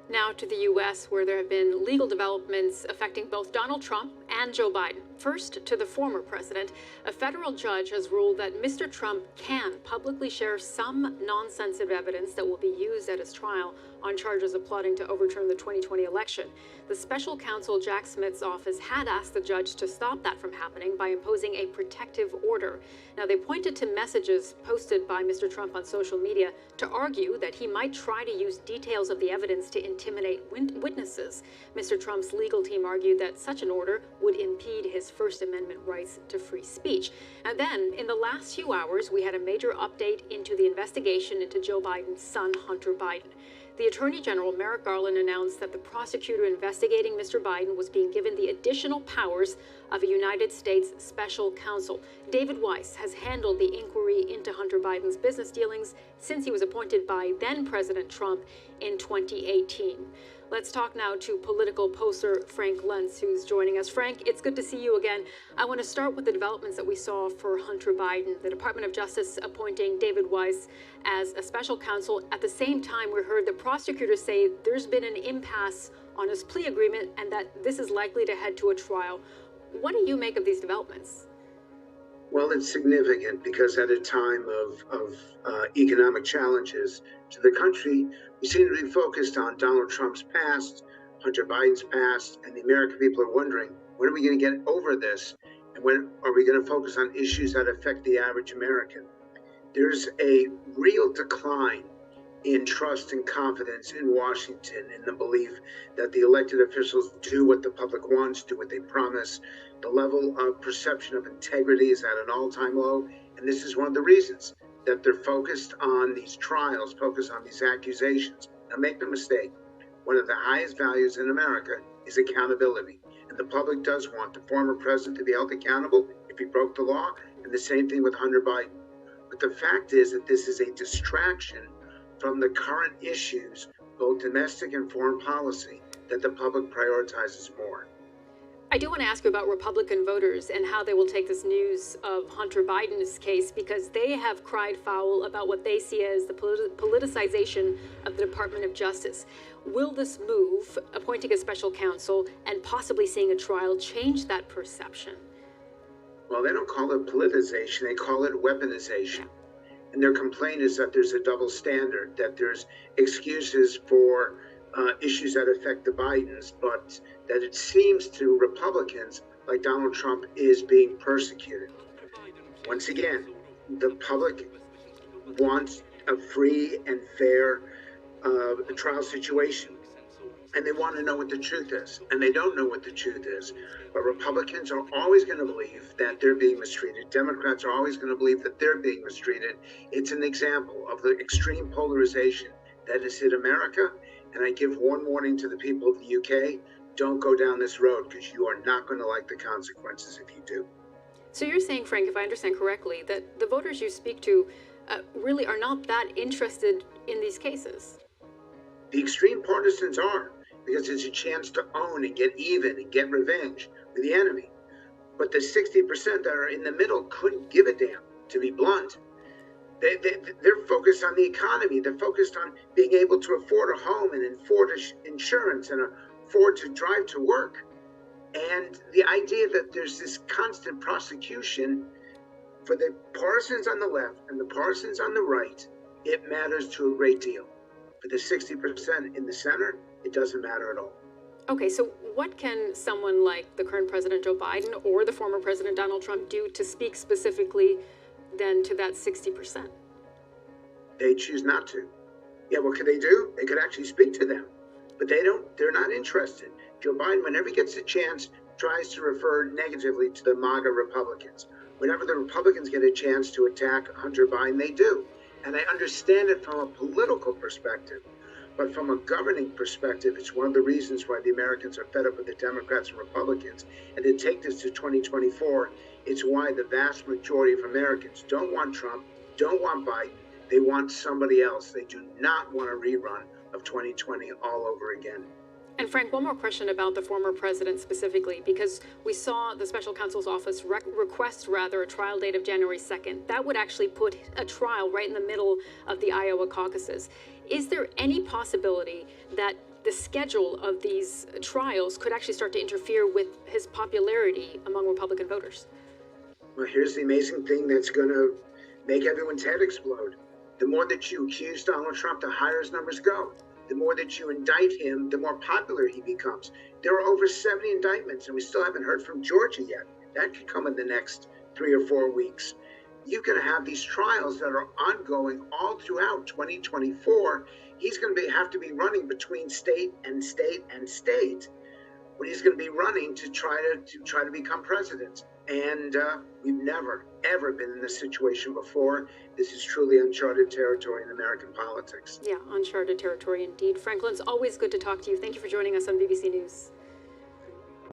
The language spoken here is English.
Now to the U.S., where there have been legal developments affecting both Donald Trump and Joe Biden. First, to the former president, a federal judge has ruled that Mr. Trump can publicly share some non-sensitive evidence that will be used at his trial on charges of plotting to overturn the 2020 election. The special counsel Jack Smith's office had asked the judge to stop that from happening by imposing a protective order. Now, they pointed to messages posted by Mr. Trump on social media to argue that he might try to use details of the evidence to intimidate witnesses. Mr. Trump's legal team argued that such an order would impede his First Amendment rights to free speech. And then, in the last few hours, we had a major update into the investigation into Joe Biden's son, Hunter Biden. The Attorney General, Merrick Garland, announced that the prosecutor investigating Mr. Biden was being given the additional powers of a United States special counsel. David Weiss has handled the inquiry into Hunter Biden's business dealings since he was appointed by then-President Trump in 2018. Let's talk now to political poster Frank Luntz, who's joining us. Frank, it's good to see you again. I want to start with the developments that we saw for Hunter Biden, the Department of Justice appointing David Weiss as a special counsel. At the same time, we heard the prosecutors say there's been an impasse on his plea agreement and that this is likely to head to a trial. What do you make of these developments? Well, it's significant because at a time of economic challenges to the country, we seem to be focused on Donald Trump's past, Hunter Biden's past, and the American people are wondering, when are we going to get over this? And when are we going to focus on issues that affect the average American? There's a real decline in trust and confidence in Washington, in the belief that the elected officials do what the public wants, do what they promise. The level of perception of integrity is at an all-time low, and this is one of the reasons that they're focused on these trials, focused on these accusations. Now, make no mistake, one of the highest values in America is accountability, and the public does want the former president to be held accountable if he broke the law, and the same thing with Hunter Biden. But the fact is that this is a distraction from the current issues, both domestic and foreign policy, that the public prioritizes more. I do want to ask you about Republican voters and how they will take this news of Hunter Biden's case, because they have cried foul about what they see as the politicization of the Department of Justice. Will this move, appointing a special counsel and possibly seeing a trial, change that perception? Well, they don't call it politicization, they call it weaponization. And their complaint is that there's a double standard, that there's excuses for issues that affect the Bidens, but that it seems to Republicans like Donald Trump is being persecuted. Once again, the public wants a free and fair trial situation, and they want to know what the truth is, and they don't know what the truth is. But Republicans are always going to believe that they're being mistreated. Democrats are always going to believe that they're being mistreated. It's an example of the extreme polarization that has hit America. And I give one warning to the people of the UK, don't go down this road, because you are not going to like the consequences if you do. So you're saying, Frank, if I understand correctly, that the voters you speak to really are not that interested in these cases? The extreme partisans are, because it's a chance to own and get even and get revenge with the enemy. But the 60% that are in the middle couldn't give a damn, to be blunt. They're focused on the economy. They're focused on being able to afford a home and afford insurance and afford to drive to work. And the idea that there's this constant prosecution for the partisans on the left and the partisans on the right, it matters to a great deal. For the 60% in the center, it doesn't matter at all. Okay, so what can someone like the current President Joe Biden or the former President Donald Trump do to speak specifically then to that 60%? They choose not to. Yeah, what could they do? They could actually speak to them, but they're not interested. Joe Biden, whenever he gets a chance, tries to refer negatively to the MAGA Republicans. Whenever the Republicans get a chance to attack Hunter Biden, they do. And I understand it from a political perspective, but from a governing perspective, it's one of the reasons why the Americans are fed up with the Democrats and Republicans. And to take this to 2024, it's why the vast majority of Americans don't want Trump, don't want Biden. They want somebody else. They do not want a rerun of 2020 all over again. And Frank, one more question about the former president specifically, because we saw the special counsel's office request a trial date of January 2nd. That would actually put a trial right in the middle of the Iowa caucuses. Is there any possibility that the schedule of these trials could actually start to interfere with his popularity among Republican voters. Well, here's the amazing thing that's going to make everyone's head explode. The more that you accuse Donald Trump, the higher his numbers go. The more that you indict him, the more popular he becomes. There are over 70 indictments, and we still haven't heard from Georgia yet. That could come in the next 3 or 4 weeks. You're going to have these trials that are ongoing all throughout 2024. He's going to have to be running between state and state and state when he's going to be running to try to become president. And we've never, ever been in this situation before. This is truly uncharted territory in American politics. Yeah, uncharted territory indeed. Franklin, it's always good to talk to you. Thank you for joining us on BBC News.